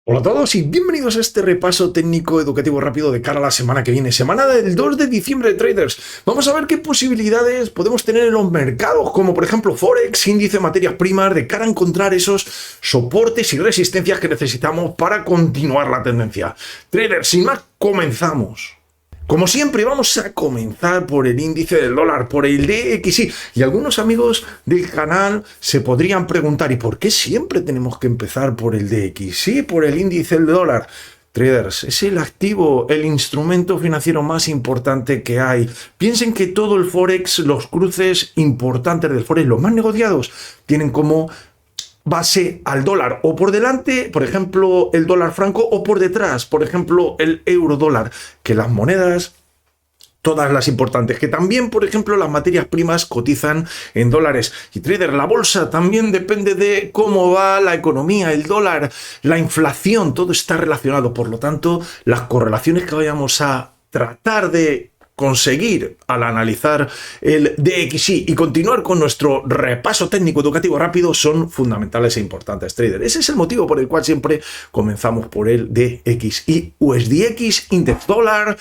Hola a todos y bienvenidos a este repaso técnico educativo rápido de cara a la semana que viene, semana del 2 de diciembre, traders. Vamos a ver qué posibilidades podemos tener en los mercados, como por ejemplo Forex, índice de materias primas, de cara a encontrar esos soportes y resistencias que necesitamos para continuar la tendencia. Traders, sin más, comenzamos. Como siempre, vamos a comenzar por el índice del dólar, por el DXY. Y algunos amigos del canal se podrían preguntar, ¿y por qué siempre tenemos que empezar por el DXY, por el índice del dólar? Traders, es el activo, el instrumento financiero más importante que hay. Piensen que todo el Forex, los cruces importantes del Forex, los más negociados, tienen como base al dólar, o por delante, por ejemplo, el dólar franco, o por detrás, por ejemplo, el euro dólar, que las monedas, todas las importantes, que también, por ejemplo, las materias primas cotizan en dólares. Y trader, la bolsa también depende de cómo va la economía, el dólar, la inflación, todo está relacionado. Por lo tanto, las correlaciones que vayamos a tratar de conseguir al analizar el DXY y continuar con nuestro repaso técnico educativo rápido son fundamentales e importantes, trader. Ese es el motivo por el cual siempre comenzamos por el DXY, USDX, Index Dólar,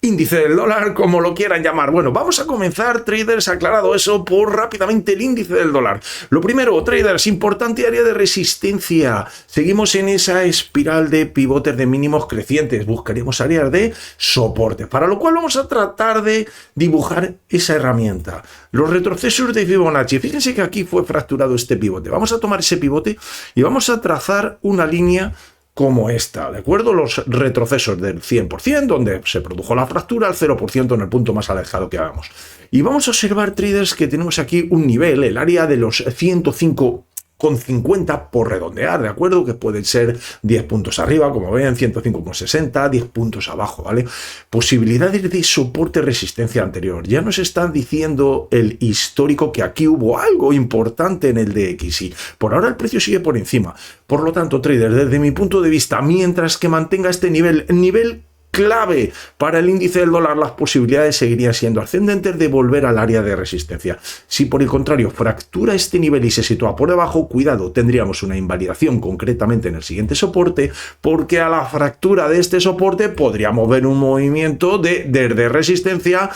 índice del dólar, como lo quieran llamar. Bueno, vamos a comenzar, traders, aclarado eso, por rápidamente el índice del dólar. Lo primero, traders, importante área de resistencia. Seguimos en esa espiral de pivotes de mínimos crecientes. Buscaremos áreas de soporte, para lo cual vamos a tratar de dibujar esa herramienta. Los retrocesos de Fibonacci. Fíjense que aquí fue fracturado este pivote. Vamos a tomar ese pivote y vamos a trazar una línea como esta, ¿de acuerdo? Los retrocesos del 100%, donde se produjo la fractura, al 0% en el punto más alejado que hagamos. Y vamos a observar, traders, que tenemos aquí un nivel, el área de los 105,50 por redondear, ¿de acuerdo? Que pueden ser 10 puntos arriba, como ven, 105,60, 10 puntos abajo, ¿vale? Posibilidades de soporte-resistencia anterior. Ya nos están diciendo el histórico que aquí hubo algo importante en el DXY. Por ahora el precio sigue por encima. Por lo tanto, traders, desde mi punto de vista, mientras que mantenga este nivel clave para el índice del dólar, las posibilidades seguirían siendo ascendentes de volver al área de resistencia. Si por el contrario fractura este nivel y se sitúa por debajo, cuidado, tendríamos una invalidación concretamente en el siguiente soporte, porque a la fractura de este soporte podríamos ver un movimiento desde resistencia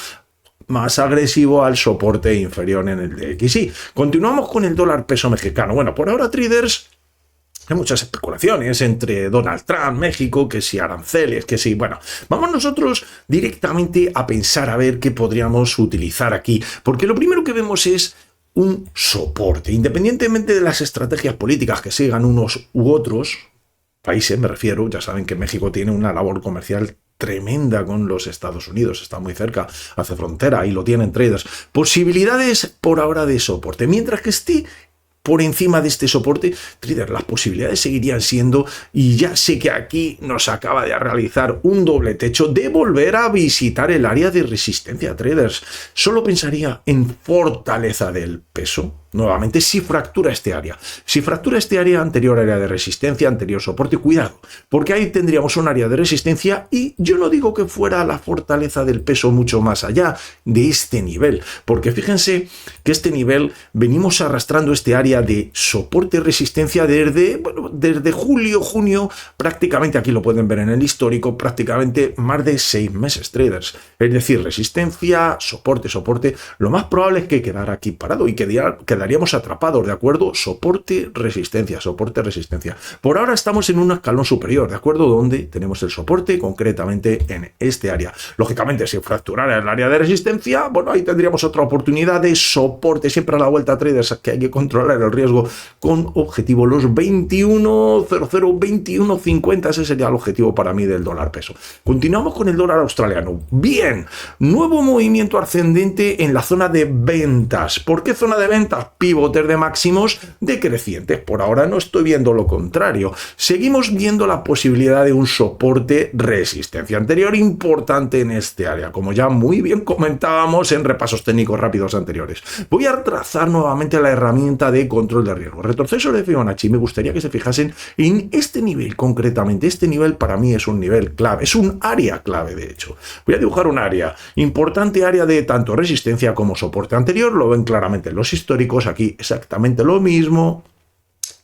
más agresivo al soporte inferior en el DXY. Continuamos con el dólar peso mexicano. Bueno, por ahora, traders, hay muchas especulaciones entre Donald Trump, México, que si aranceles, que si... Bueno, vamos nosotros directamente a pensar a ver qué podríamos utilizar aquí, porque lo primero que vemos es un soporte. Independientemente de las estrategias políticas que sigan unos u otros países, me refiero, ya saben que México tiene una labor comercial tremenda con los Estados Unidos, está muy cerca, hace frontera, y lo tienen, traders. Posibilidades por ahora de soporte, mientras que esté por encima de este soporte, trader, las posibilidades seguirían siendo, y ya sé que aquí nos acaba de realizar un doble techo, de volver a visitar el área de resistencia, traders. Solo pensaría en fortaleza del peso, nuevamente, si fractura este área. Si fractura este área, anterior área de resistencia, anterior soporte, cuidado, porque ahí tendríamos un área de resistencia y yo no digo que fuera la fortaleza del peso mucho más allá de este nivel, porque fíjense que este nivel venimos arrastrando este área de soporte y resistencia desde julio, junio, prácticamente, aquí lo pueden ver en el histórico, prácticamente más de 6 meses, traders. Es decir, resistencia, soporte, soporte, lo más probable es que quedara aquí parado y quedaríamos atrapados, ¿de acuerdo? Soporte, resistencia, soporte, resistencia. Por ahora estamos en un escalón superior, ¿de acuerdo? Donde tenemos el soporte concretamente en este área. Lógicamente, si fracturara el área de resistencia, bueno, ahí tendríamos otra oportunidad de soporte, siempre a la vuelta, traders, que hay que controlar el riesgo con objetivo los 21.00, 21.50, ese sería el objetivo para mí del dólar peso. Continuamos con el dólar australiano. Bien, nuevo movimiento ascendente en la zona de ventas. ¿Por qué zona de ventas? Pivotes de máximos decrecientes. Por ahora no estoy viendo lo contrario. Seguimos viendo la posibilidad de un soporte resistencia anterior importante en este área, como ya muy bien comentábamos en repasos técnicos rápidos anteriores. Voy a trazar nuevamente la herramienta de control de riesgo. Retroceso de Fibonacci, me gustaría que se fijasen en este nivel concretamente. Este nivel para mí es un nivel clave, es un área clave de hecho. Voy a dibujar un área, importante área de tanto resistencia como soporte anterior, lo ven claramente en los históricos, aquí exactamente lo mismo.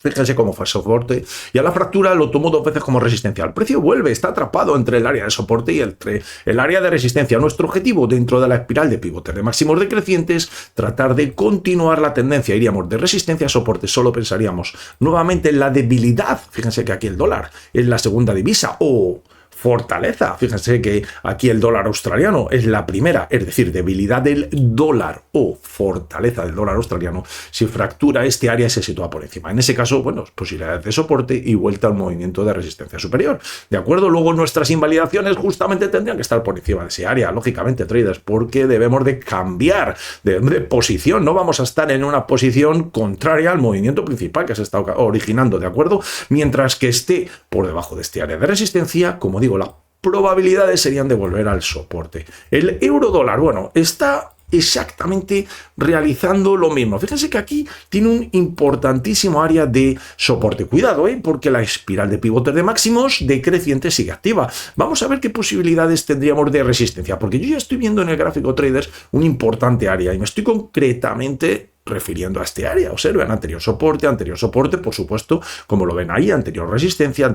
Fíjense cómo fue soporte y a la fractura lo tomó 2 veces como resistencia. El precio vuelve, está atrapado entre el área de soporte y el área de resistencia. Nuestro objetivo dentro de la espiral de pivote de máximos decrecientes, tratar de continuar la tendencia. Iríamos de resistencia a soporte, solo pensaríamos nuevamente en la debilidad. Fíjense que aquí el dólar es la segunda divisa o fortaleza. Fíjense que aquí el dólar australiano es la primera, es decir, debilidad del dólar o fortaleza del dólar australiano. Si fractura este área se sitúa por encima. En ese caso, bueno, posibilidades de soporte y vuelta al movimiento de resistencia superior. ¿De acuerdo? Luego nuestras invalidaciones justamente tendrían que estar por encima de ese área, lógicamente, traders, porque debemos de cambiar de posición. No vamos a estar en una posición contraria al movimiento principal que se está originando, ¿de acuerdo? Mientras que esté por debajo de este área de resistencia, como digo, las probabilidades serían de volver al soporte. El euro dólar, bueno, está exactamente realizando lo mismo. Fíjense que aquí tiene un importantísimo área de soporte. Cuidado, porque la espiral de pivotes de máximos decreciente sigue activa. Vamos a ver qué posibilidades tendríamos de resistencia, porque yo ya estoy viendo en el gráfico traders un importante área y me estoy concretamente refiriendo a este área. Observen, anterior soporte, por supuesto, como lo ven ahí, anterior resistencia,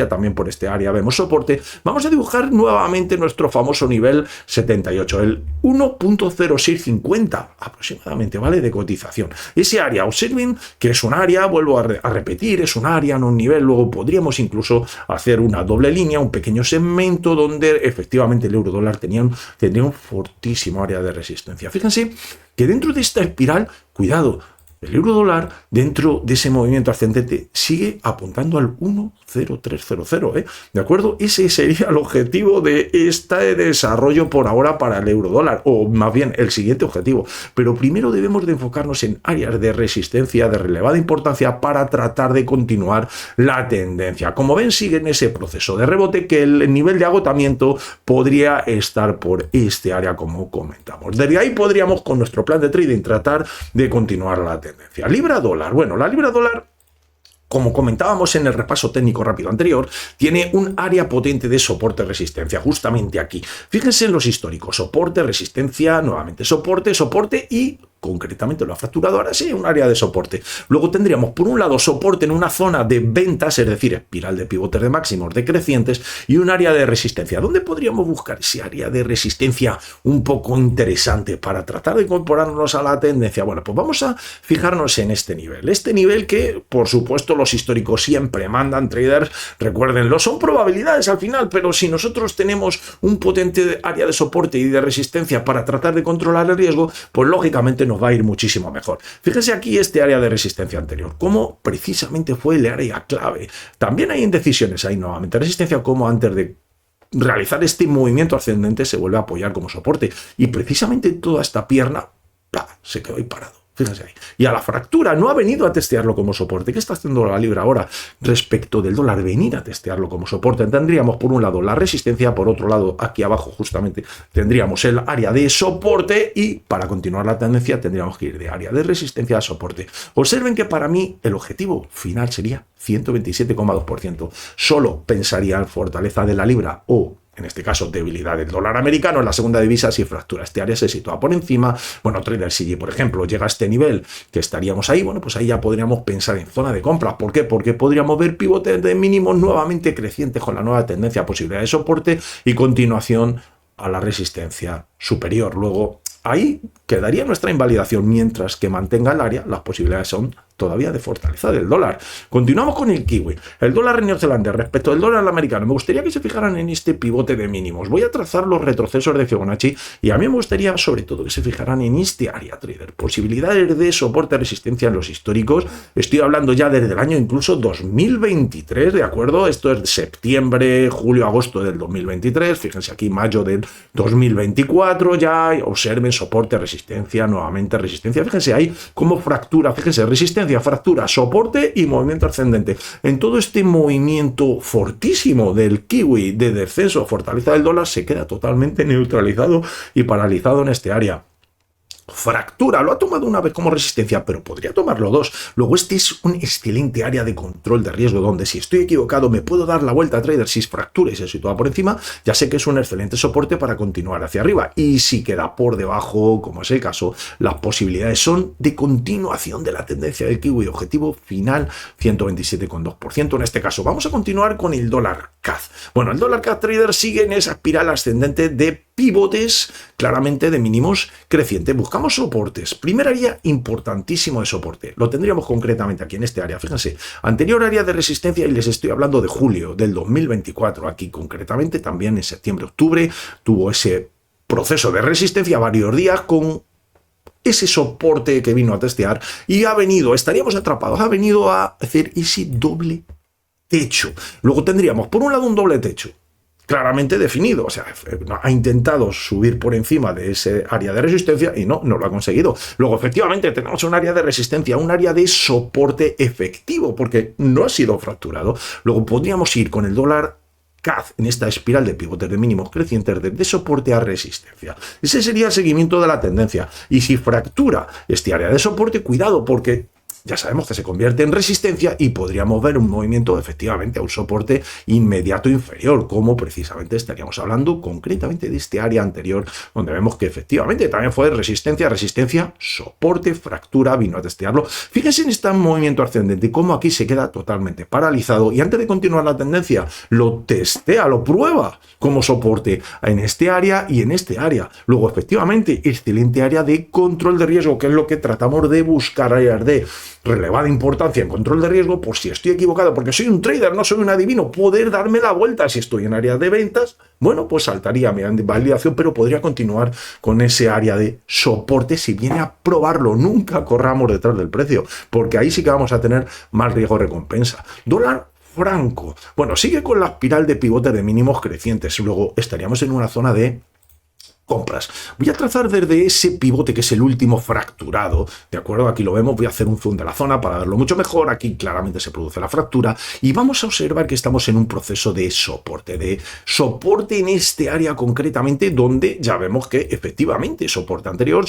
también por este área vemos soporte. Vamos a dibujar nuevamente nuestro famoso nivel 78, el 1.0650 aproximadamente, ¿vale? De cotización. Ese área, observen que es un área, vuelvo a repetir, es un área, no un nivel. Luego podríamos incluso hacer una doble línea, un pequeño segmento donde efectivamente el euro dólar tendría un fortísimo área de resistencia. Fíjense que dentro de esta espiral, cuidado, el euro dólar dentro de ese movimiento ascendente sigue apuntando al 1.0300, ¿de acuerdo? Ese sería el objetivo de este desarrollo por ahora para el euro dólar, o más bien el siguiente objetivo. Pero primero debemos de enfocarnos en áreas de resistencia de relevada importancia para tratar de continuar la tendencia. Como ven, sigue en ese proceso de rebote que el nivel de agotamiento podría estar por este área, como comentamos. Desde ahí podríamos, con nuestro plan de trading, tratar de continuar la tendencia. Libra dólar. Bueno, la libra dólar, como comentábamos en el repaso técnico rápido anterior, tiene un área potente de soporte-resistencia, justamente aquí. Fíjense en los históricos, soporte, resistencia, nuevamente soporte y concretamente lo ha fracturado ahora sí, un área de soporte. Luego tendríamos por un lado soporte en una zona de ventas, es decir, espiral de pivotes de máximos decrecientes, y un área de resistencia. ¿Dónde podríamos buscar ese área de resistencia un poco interesante para tratar de incorporarnos a la tendencia? Bueno, pues vamos a fijarnos en este nivel que, por supuesto, los históricos siempre mandan, traders, recuérdenlo, son probabilidades al final, pero si nosotros tenemos un potente área de soporte y de resistencia para tratar de controlar el riesgo, pues lógicamente nos va a ir muchísimo mejor. Fíjense aquí este área de resistencia anterior, como precisamente fue el área clave. También hay indecisiones ahí nuevamente, resistencia como antes de realizar este movimiento ascendente se vuelve a apoyar como soporte y precisamente toda esta pierna se quedó ahí parado. Fíjense ahí. Y a la fractura no ha venido a testearlo como soporte. ¿Qué está haciendo la libra ahora respecto del dólar? Venir a testearlo como soporte. Tendríamos por un lado la resistencia, por otro lado aquí abajo justamente tendríamos el área de soporte y para continuar la tendencia tendríamos que ir de área de resistencia a soporte. Observen que para mí el objetivo final sería 127,2%. Solo pensaría en fortaleza de la libra o en este caso debilidad del dólar americano en la segunda divisa. Si fractura este área se sitúa por encima, bueno, trader, si por ejemplo llega a este nivel que estaríamos ahí, bueno, pues ahí ya podríamos pensar en zona de compra. ¿Por qué? Porque podríamos ver pivotes de mínimos nuevamente crecientes con la nueva tendencia, posibilidad de soporte y continuación a la resistencia superior. Luego ahí quedaría nuestra invalidación, mientras que mantenga el área, las posibilidades son todavía de fortaleza del dólar. Continuamos con el kiwi. El dólar neozelandés respecto al dólar americano. Me gustaría que se fijaran en este pivote de mínimos. Voy a trazar los retrocesos de Fibonacci y a mí me gustaría sobre todo que se fijaran en este área, trader. Posibilidades de soporte, resistencia en los históricos. Estoy hablando ya desde el año incluso 2023, ¿de acuerdo? Esto es septiembre, julio, agosto del 2023. Fíjense aquí, mayo del 2024 ya. Observen soporte, resistencia, nuevamente resistencia. Fíjense ahí cómo fractura. Fíjense, resistencia, fractura, soporte y movimiento ascendente. En todo este movimiento fortísimo del kiwi de descenso, fortaleza del dólar, se queda totalmente neutralizado y paralizado en este área. fractura, lo ha tomado una vez como resistencia, pero podría tomarlo dos. Luego, este es un excelente área de control de riesgo, donde si estoy equivocado me puedo dar la vuelta a trader. Si fractura y se sitúa por encima, ya sé que es un excelente soporte para continuar hacia arriba. Y si queda por debajo, como es el caso, las posibilidades son de continuación de la tendencia del kiwi. Objetivo final 127,2%. En este caso, vamos a continuar con el dólar CAD. Bueno, el dólar CAD trader sigue en esa espiral ascendente de pivotes, claramente de mínimos crecientes. Buscamos soportes. Primer área importantísimo de soporte. Lo tendríamos concretamente aquí en este área. Fíjense, anterior área de resistencia, y les estoy hablando de julio del 2024. Aquí concretamente también en septiembre-octubre tuvo ese proceso de resistencia varios días con ese soporte que vino a testear y ha venido, estaríamos atrapados, ha venido a hacer ese doble techo. Luego tendríamos por un lado un doble techo claramente definido, o sea, ha intentado subir por encima de ese área de resistencia y no lo ha conseguido. Luego, efectivamente, tenemos un área de resistencia, un área de soporte efectivo, porque no ha sido fracturado. Luego podríamos ir con el dólar CAD en esta espiral de pivotes de mínimos crecientes de soporte a resistencia. Ese sería el seguimiento de la tendencia. Y si fractura este área de soporte, cuidado, porque ya sabemos que se convierte en resistencia y podríamos ver un movimiento efectivamente a un soporte inmediato inferior, como precisamente estaríamos hablando concretamente de este área anterior, donde vemos que efectivamente también fue resistencia, soporte, fractura, vino a testearlo. Fíjense en este movimiento ascendente, cómo aquí se queda totalmente paralizado y antes de continuar la tendencia, lo testea, lo prueba como soporte en este área y en este área. Luego, efectivamente, excelente área de control de riesgo, que es lo que tratamos de buscar, áreas de relevada importancia en control de riesgo, por si estoy equivocado, porque soy un trader, no soy un adivino, poder darme la vuelta. Si estoy en área de ventas, bueno, pues saltaría mi validación, pero podría continuar con ese área de soporte si viene a probarlo. Nunca corramos detrás del precio, porque ahí sí que vamos a tener más riesgo-recompensa. Dólar franco, bueno, sigue con la espiral de pivote de mínimos crecientes. Luego estaríamos en una zona de compras. Voy a trazar desde ese pivote que es el último fracturado, ¿de acuerdo? Aquí lo vemos, voy a hacer un zoom de la zona para verlo mucho mejor. Aquí claramente se produce la fractura y vamos a observar que estamos en un proceso de soporte en este área concretamente, donde ya vemos que efectivamente soporte anterior,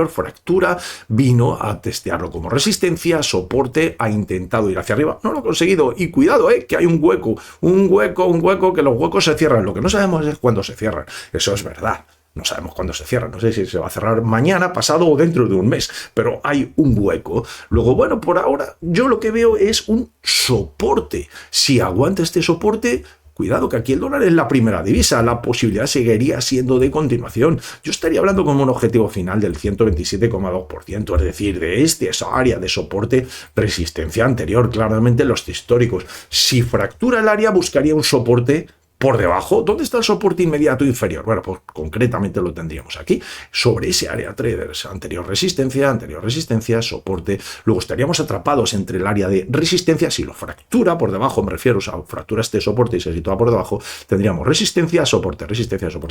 fractura, vino a testearlo como resistencia, soporte, ha intentado ir hacia arriba, no lo ha conseguido y cuidado, que hay un hueco, que los huecos se cierran, lo que no sabemos es cuándo se cierran, eso es verdad. No sabemos cuándo se cierra, no sé si se va a cerrar mañana, pasado o dentro de un mes, pero hay un hueco. Luego, bueno, por ahora yo lo que veo es un soporte. Si aguanta este soporte, cuidado que aquí el dólar es la primera divisa, la posibilidad seguiría siendo de continuación. Yo estaría hablando como un objetivo final del 127,2%, es decir, de esa área de soporte, resistencia anterior, claramente los históricos. Si fractura el área, buscaría un soporte por debajo. ¿Dónde está el soporte inmediato inferior? Bueno, pues concretamente lo tendríamos aquí, sobre ese área traders, anterior resistencia, soporte. Luego estaríamos atrapados entre el área de resistencia. Si lo fractura por debajo, me refiero, o sea, fractura este soporte y se sitúa por debajo, tendríamos resistencia, soporte.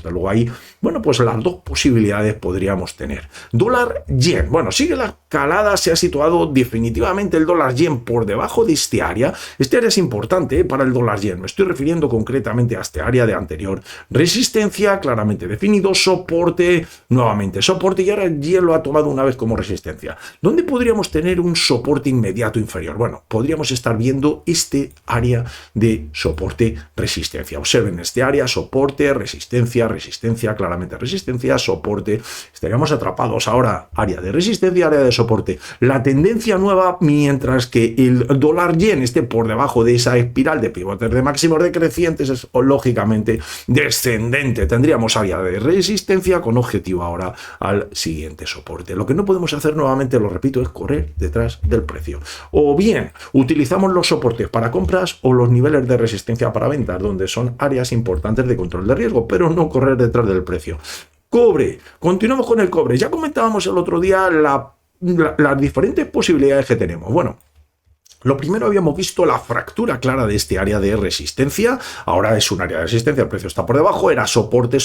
Luego ahí, bueno, pues las dos posibilidades podríamos tener. Dólar yen, bueno, sigue la escalada, se ha situado definitivamente el dólar yen por debajo de este área. Este área es importante para el dólar yen, me estoy refiriendo concretamente a este área de anterior resistencia, claramente definido, soporte, nuevamente soporte, y ahora el yen lo ha tomado una vez como resistencia. ¿Dónde podríamos tener un soporte inmediato inferior? Bueno, podríamos estar viendo este área de soporte resistencia. Observen este área, soporte, resistencia, claramente resistencia, soporte. Estaríamos atrapados ahora, área de resistencia, área de soporte. La tendencia nueva, mientras que el dólar yen esté por debajo de esa espiral de pivotes de máximos decrecientes, es lógicamente descendente. Tendríamos área de resistencia con objetivo ahora al siguiente soporte. Lo que no podemos hacer, nuevamente lo repito, es correr detrás del precio. O bien utilizamos los soportes para compras o los niveles de resistencia para ventas, donde son áreas importantes de control de riesgo, pero no correr detrás del precio. Cobre, continuamos con el cobre. Ya comentábamos el otro día las diferentes posibilidades que tenemos. Bueno, lo primero, habíamos visto la fractura clara de este área de resistencia. Ahora es un área de resistencia, el precio está por debajo, era soporte,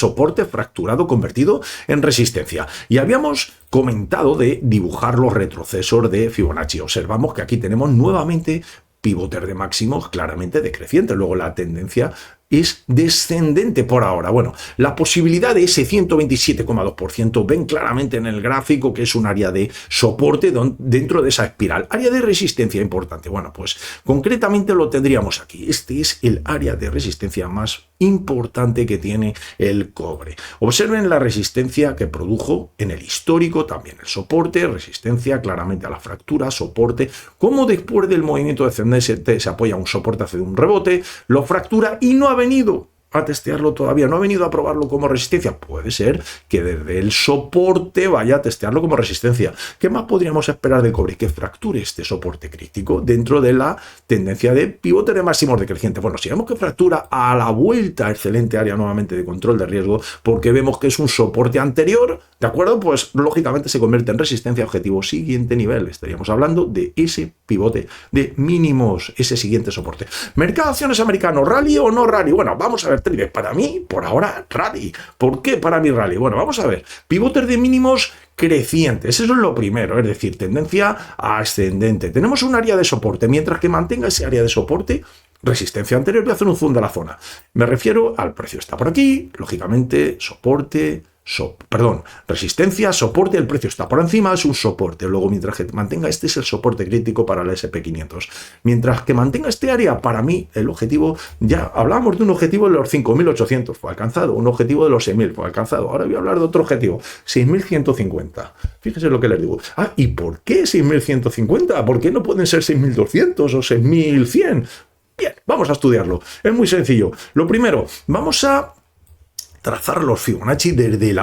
fracturado, convertido en resistencia. Y habíamos comentado de dibujar los retrocesos de Fibonacci. Observamos que aquí tenemos nuevamente pivotes de máximos claramente decrecientes. Luego la tendencia es descendente por ahora. Bueno, la posibilidad de ese 127,2% ven claramente en el gráfico que es un área de soporte dentro de esa espiral. Área de resistencia importante. Bueno, pues concretamente lo tendríamos aquí. Este es el área de resistencia más importante que tiene el cobre. Observen la resistencia que produjo en el histórico, también el soporte, resistencia claramente a la fractura, soporte, como después del movimiento descendente se apoya un soporte, hace un rebote, lo fractura y no ha venido a testearlo todavía, no ha venido a probarlo como resistencia. Puede ser que desde el soporte vaya a testearlo como resistencia. ¿Qué más podríamos esperar de cobre? Que fracture este soporte crítico dentro de la tendencia de pivote de máximos decrecientes. Bueno, si vemos que fractura a la vuelta, excelente área nuevamente de control de riesgo, porque vemos que es un soporte anterior, ¿de acuerdo? Pues lógicamente se convierte en resistencia objetivo. Siguiente nivel, estaríamos hablando de ese pivote de mínimos, ese siguiente soporte. Mercado de acciones americano, ¿rally o no rally? Bueno, vamos a ver. Para mí, por ahora, rally. ¿Por qué para mí rally? Bueno, vamos a ver. Pivotes de mínimos crecientes. Eso es lo primero, es decir, tendencia ascendente. Tenemos un área de soporte. Mientras que mantenga ese área de soporte, resistencia anterior, voy a hacer un zoom de la zona. Me refiero al precio. Está por aquí, lógicamente, soporte, resistencia, soporte, el precio está por encima, es un soporte. Luego, mientras que mantenga este es el soporte crítico para el SP500. Mientras que mantenga este área, para mí, el objetivo, ya hablamos de un objetivo de los 5.800, fue alcanzado, un objetivo de los 6.000, fue alcanzado. Ahora voy a hablar de otro objetivo, 6.150. Fíjese lo que les digo. ¿Y por qué 6.150? ¿Por qué no pueden ser 6.200 o 6.100? Bien, vamos a estudiarlo. Es muy sencillo. Lo primero, vamos a trazar los Fibonacci desde el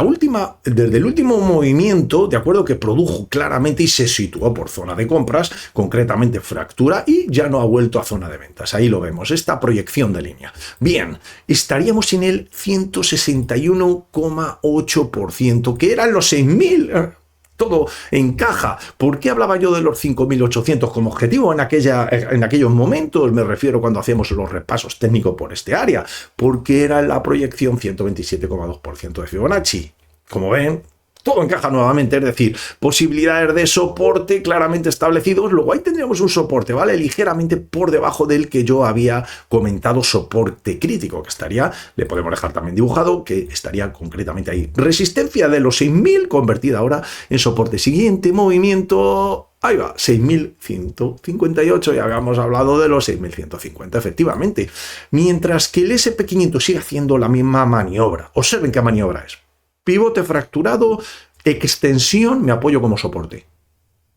último movimiento, de acuerdo, que produjo claramente y se situó por zona de compras, concretamente fractura, y ya no ha vuelto a zona de ventas. Ahí lo vemos, esta proyección de línea. Bien, estaríamos en el 161,8%, que eran los 6.000. Todo encaja. ¿Por qué hablaba yo de los 5.800 como objetivo en aquellos momentos? Me refiero cuando hacemos los repasos técnicos por este área, porque era la proyección 127,2% de Fibonacci. Como ven, todo encaja nuevamente, es decir, posibilidades de soporte claramente establecidos. Luego ahí tendríamos un soporte, ¿vale? Ligeramente por debajo del que yo había comentado, soporte crítico, que estaría, le podemos dejar también dibujado, que estaría concretamente ahí. Resistencia de los 6.000 convertida ahora en soporte. Siguiente movimiento. Ahí va, 6.158, ya habíamos hablado de los 6.150, efectivamente. Mientras que el SP500 sigue haciendo la misma maniobra. Observen qué maniobra es. Pivote fracturado, extensión, me apoyo como soporte.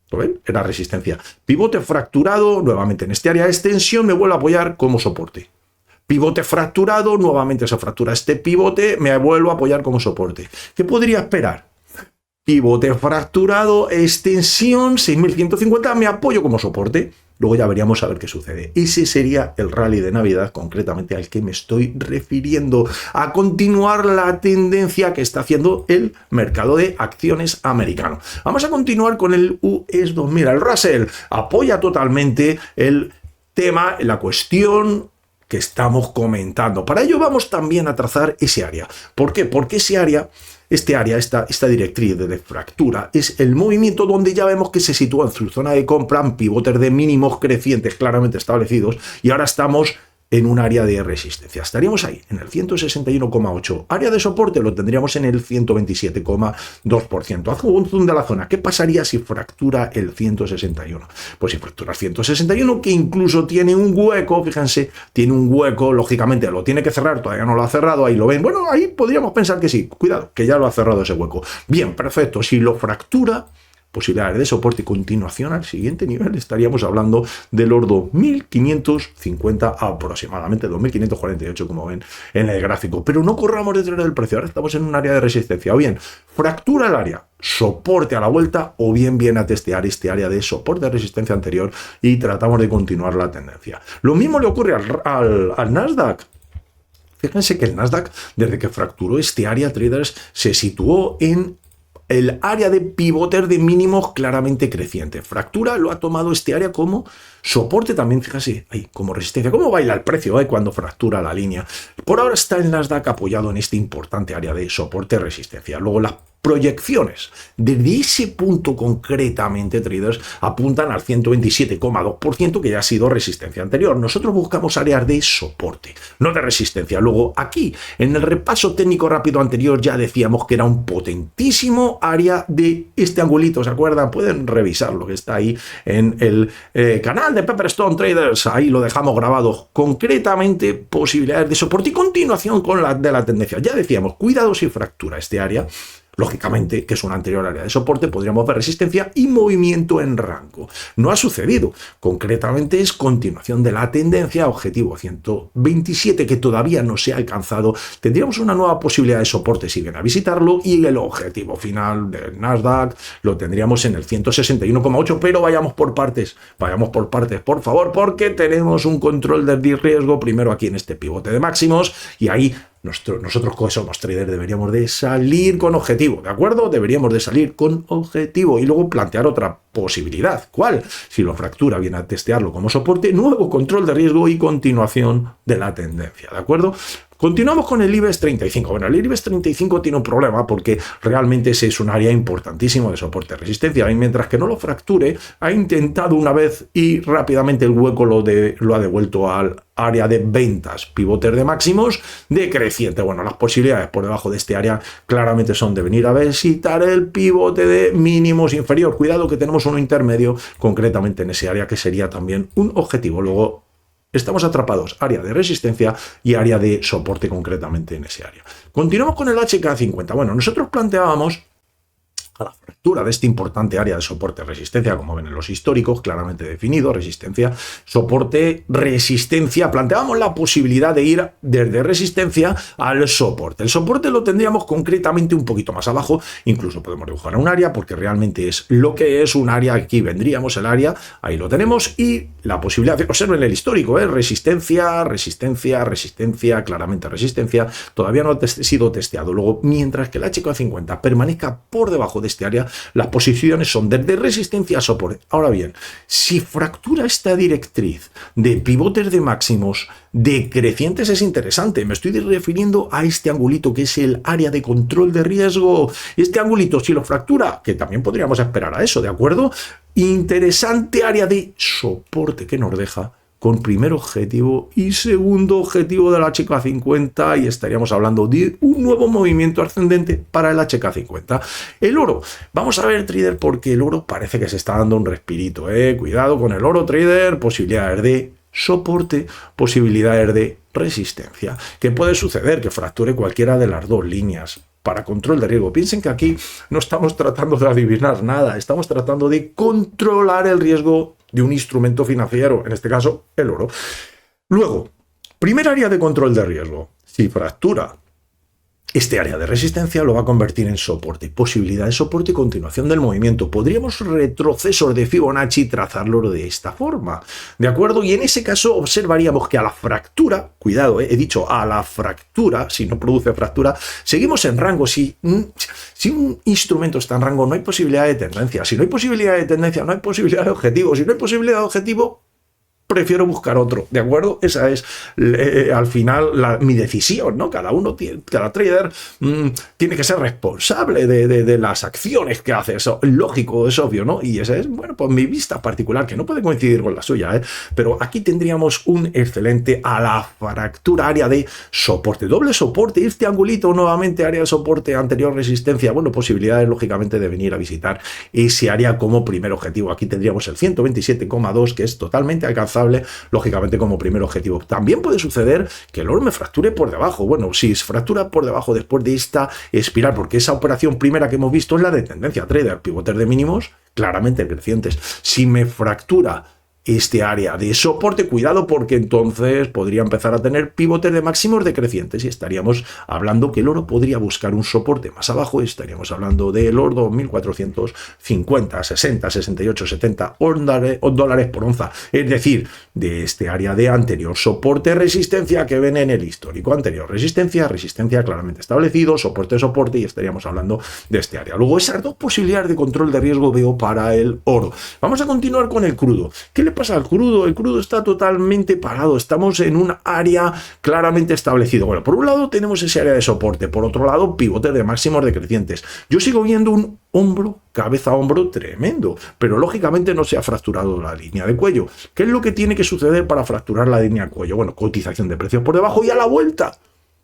¿Lo ven? Era resistencia. Pivote fracturado, nuevamente en este área, extensión, me vuelvo a apoyar como soporte. Pivote fracturado, nuevamente se fractura este pivote, me vuelvo a apoyar como soporte. ¿Qué podría esperar? Pivote fracturado, extensión, 6.150, me apoyo como soporte. Luego ya veríamos a ver qué sucede. Ese sería el rally de Navidad, concretamente al que me estoy refiriendo, a continuar la tendencia que está haciendo el mercado de acciones americano. Vamos a continuar con el US 2000. El Russell apoya totalmente el tema, la cuestión que estamos comentando. Para ello vamos también a trazar ese área. ¿Por qué? Porque ese área, esta directriz de fractura, es el movimiento donde ya vemos que se sitúa en su zona de compra, en pivotes de mínimos crecientes claramente establecidos, y ahora estamos en un área de resistencia. Estaríamos ahí, en el 161,8. Área de soporte lo tendríamos en el 127,2%. Haz un zoom de la zona. ¿Qué pasaría si fractura el 161? Pues si fractura el 161, que incluso tiene un hueco, fíjense, tiene un hueco, lógicamente lo tiene que cerrar, todavía no lo ha cerrado, ahí lo ven. Bueno, ahí podríamos pensar que sí. Cuidado, que ya lo ha cerrado ese hueco. Bien, perfecto. Si lo fractura, posibilidades de soporte y continuación al siguiente nivel, estaríamos hablando de los 2.550 aproximadamente, 2.548 como ven en el gráfico. Pero no corramos detrás del precio, ahora estamos en un área de resistencia. O bien, fractura el área, soporte a la vuelta, o bien viene a testear este área de soporte de resistencia anterior y tratamos de continuar la tendencia. Lo mismo le ocurre al Nasdaq. Fíjense que el Nasdaq, desde que fracturó este área, traders, se situó en el área de pivotes de mínimos claramente creciente. Fractura lo ha tomado este área como soporte también, fíjate, ahí, como resistencia. ¿Cómo baila el precio cuando fractura la línea? Por ahora está el Nasdaq apoyado en este importante área de soporte-resistencia. Luego las proyecciones desde ese punto concretamente, traders, apuntan al 127,2% que ya ha sido resistencia anterior. Nosotros buscamos áreas de soporte, no de resistencia. Luego aquí, en el repaso técnico rápido anterior, ya decíamos que era un potentísimo área de este angulito, ¿se acuerdan? Pueden revisar lo que está ahí en el canal de Pepperstone Traders, ahí lo dejamos grabado. Concretamente, posibilidades de soporte y continuación con la de la tendencia. Ya decíamos, cuidado si fractura este área. Lógicamente, que es una anterior área de soporte, podríamos ver resistencia y movimiento en rango. No ha sucedido. Concretamente es continuación de la tendencia, objetivo 127, que todavía no se ha alcanzado. Tendríamos una nueva posibilidad de soporte si viene a visitarlo, y el objetivo final del Nasdaq lo tendríamos en el 161,8, pero vayamos por partes, por favor, porque tenemos un control de riesgo primero aquí en este pivote de máximos, y ahí nosotros que somos traders deberíamos de salir con objetivo, ¿de acuerdo? Deberíamos de salir con objetivo y luego plantear otra posibilidad. ¿Cuál? Si lo fractura, viene a testearlo como soporte, nuevo control de riesgo y continuación de la tendencia, ¿de acuerdo? Continuamos con el IBEX 35. Bueno, el IBEX 35 tiene un problema porque realmente ese es un área importantísimo de soporte y resistencia. Y mientras que no lo fracture, ha intentado una vez y rápidamente el hueco lo ha devuelto al área de ventas, pivotes de máximos decreciente. Bueno, las posibilidades por debajo de este área claramente son de venir a visitar el pivote de mínimos inferior. Cuidado que tenemos uno intermedio concretamente en ese área que sería también un objetivo. Luego estamos atrapados, área de resistencia y área de soporte concretamente en ese área. Continuamos con el HK50. Bueno, nosotros planteábamos a la fractura de este importante área de soporte-resistencia, como ven en los históricos, claramente definido, resistencia, soporte, resistencia. Planteábamos la posibilidad de ir desde resistencia al soporte. El soporte lo tendríamos concretamente un poquito más abajo, incluso podemos dibujar un área, porque realmente es lo que es un área. Aquí vendríamos el área, ahí lo tenemos, y la posibilidad, observen el histórico, resistencia, resistencia, resistencia, claramente resistencia, todavía no ha sido testeado. Luego, mientras que el HK50 permanezca por debajo de este área, las posiciones son desde resistencia a soporte. Ahora bien, si fractura esta directriz de pivotes de máximos decrecientes, es interesante. Me estoy refiriendo a este angulito que es el área de control de riesgo. Este angulito, si lo fractura, que también podríamos esperar a eso, ¿de acuerdo? Interesante área de soporte que nos deja con primer objetivo y segundo objetivo del HK50, y estaríamos hablando de un nuevo movimiento ascendente para el HK50. El oro, vamos a ver, trader, porque el oro parece que se está dando un respirito, cuidado con el oro, trader, posibilidades de soporte, posibilidades de resistencia. ¿Qué puede suceder? Que fracture cualquiera de las dos líneas. Para control de riesgo, piensen que aquí no estamos tratando de adivinar nada, estamos tratando de controlar el riesgo de un instrumento financiero, en este caso el oro. Luego, primer área de control de riesgo. Si fractura este área de resistencia, lo va a convertir en soporte, posibilidad de soporte y continuación del movimiento. Podríamos retrocesos de Fibonacci trazarlo de esta forma, ¿de acuerdo? Y en ese caso observaríamos que a la fractura, cuidado, he dicho a la fractura, si no produce fractura, seguimos en rango. Si un instrumento está en rango, no hay posibilidad de tendencia. Si no hay posibilidad de tendencia, no hay posibilidad de objetivo. Si no hay posibilidad de objetivo, prefiero buscar otro, ¿de acuerdo? Esa es al final mi decisión, ¿no? Cada trader tiene que ser responsable de las acciones que hace. Eso es lógico, es obvio, ¿no? Y esa es, bueno, pues mi vista particular, que no puede coincidir con la suya, pero aquí tendríamos un excelente a la fractura, área de soporte, doble soporte, este angulito nuevamente, área de soporte, anterior resistencia. Bueno, posibilidades lógicamente de venir a visitar ese área como primer objetivo. Aquí tendríamos el 127,2, que es totalmente alcanzable, lógicamente, como primer objetivo. También puede suceder que el oro me fracture por debajo. Bueno, si es fractura por debajo después de esta espiral, porque esa operación primera que hemos visto es la de tendencia trader, pivotes de mínimos claramente crecientes. Si me fractura este área de soporte, cuidado, porque entonces podría empezar a tener pivotes de máximos decrecientes y estaríamos hablando que el oro podría buscar un soporte más abajo y estaríamos hablando del oro 2.450, 60, 68, 70 dólares por onza. Es decir, de este área de anterior soporte, resistencia que ven en el histórico anterior. Resistencia, resistencia claramente establecido, soporte, soporte, y estaríamos hablando de este área. Luego, esas dos posibilidades de control de riesgo veo para el oro. Vamos a continuar con el crudo. ¿Qué le le pasa al crudo? El crudo está totalmente parado, estamos en un área claramente establecido. Bueno, por un lado tenemos ese área de soporte, por otro lado pivote de máximos decrecientes. Yo sigo viendo un hombro, cabeza a hombro tremendo, pero lógicamente no se ha fracturado la línea de cuello. ¿Qué es lo que tiene que suceder para fracturar la línea de cuello? Bueno, cotización de precios por debajo y a la vuelta.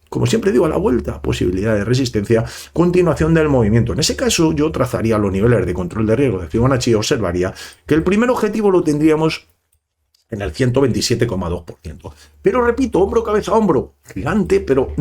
Como siempre digo, a la vuelta, posibilidad de resistencia, continuación del movimiento. En ese caso, yo trazaría los niveles de control de riesgo de Fibonacci y observaría que el primer objetivo lo tendríamos en el 127,2%. Pero repito, hombro, cabeza, hombro, gigante, pero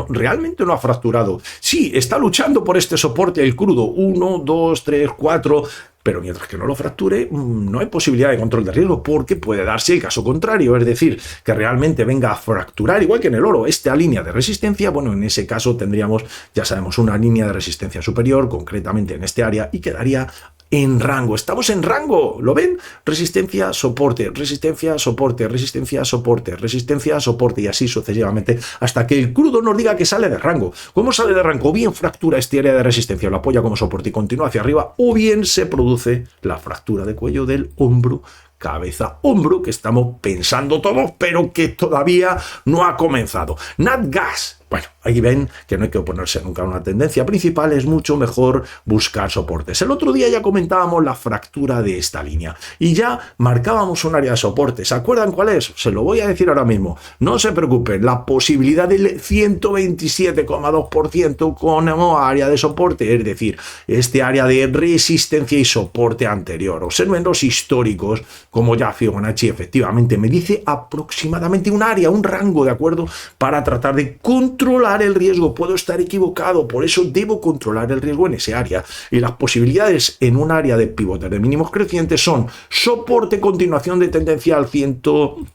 realmente no ha fracturado. Sí, está luchando por este soporte el crudo, 1, 2, 3, 4... pero mientras que no lo fracture, no hay posibilidad de control de riesgo, porque puede darse el caso contrario, es decir, que realmente venga a fracturar, igual que en el oro, esta línea de resistencia. Bueno, en ese caso tendríamos, ya sabemos, una línea de resistencia superior, concretamente en este área, y quedaría en rango. Estamos en rango, ¿lo ven? Resistencia, soporte, resistencia, soporte, resistencia, soporte, resistencia, soporte, y así sucesivamente, hasta que el crudo nos diga que sale de rango. ¿Cómo sale de rango? O bien fractura este área de resistencia, lo apoya como soporte y continúa hacia arriba, o bien se produce la fractura de cuello del hombro, cabeza, hombro, que estamos pensando todos, pero que todavía no ha comenzado. NatGas. Bueno, ahí ven que no hay que oponerse nunca a una tendencia principal, es mucho mejor buscar soportes. El otro día ya comentábamos la fractura de esta línea y ya marcábamos un área de soporte. ¿Se acuerdan cuál es? Se lo voy a decir ahora mismo. No se preocupen, la posibilidad del 127,2% como área de soporte, es decir, este área de resistencia y soporte anterior. Observen los históricos, como ya Fibonacci efectivamente me dice aproximadamente un área, un rango, ¿de acuerdo? Para tratar de controlar el riesgo. Puedo estar equivocado, por eso debo controlar el riesgo en ese área. Y las posibilidades en un área de pivote de mínimos crecientes son soporte, continuación de tendencia al 100,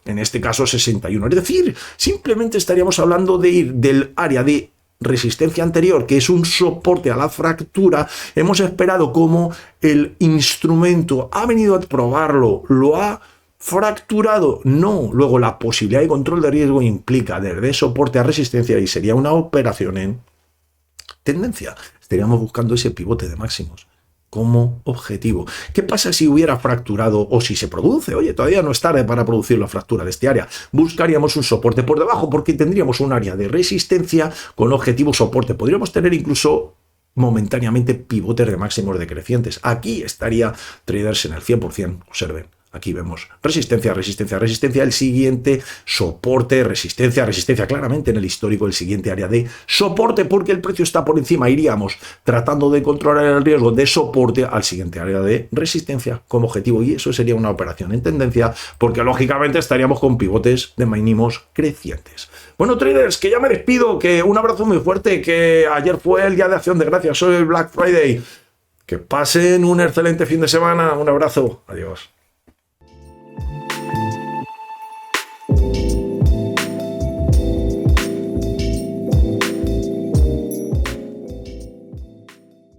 en este caso 61. Es decir, simplemente estaríamos hablando de ir del área de resistencia anterior, que es un soporte a la fractura. Hemos esperado como el instrumento ha venido a probarlo, lo ha fracturado, no. Luego la posibilidad de control de riesgo implica desde soporte a resistencia y sería una operación en tendencia. Estaríamos buscando ese pivote de máximos como objetivo. ¿Qué pasa si hubiera fracturado o si se produce? Oye, todavía no es tarde para producir la fractura de este área. Buscaríamos un soporte por debajo porque tendríamos un área de resistencia con objetivo soporte. Podríamos tener incluso momentáneamente pivotes de máximos decrecientes. Aquí estaría traders en el 100%, observen. Aquí vemos resistencia, resistencia, resistencia, el siguiente soporte, resistencia, resistencia, claramente en el histórico el siguiente área de soporte porque el precio está por encima. Iríamos tratando de controlar el riesgo de soporte al siguiente área de resistencia como objetivo y eso sería una operación en tendencia porque lógicamente estaríamos con pivotes de mínimos crecientes. Bueno, traders, que ya me despido, que un abrazo muy fuerte, que ayer fue el Día de Acción de Gracias, hoy el Black Friday. Que pasen un excelente fin de semana, un abrazo, adiós.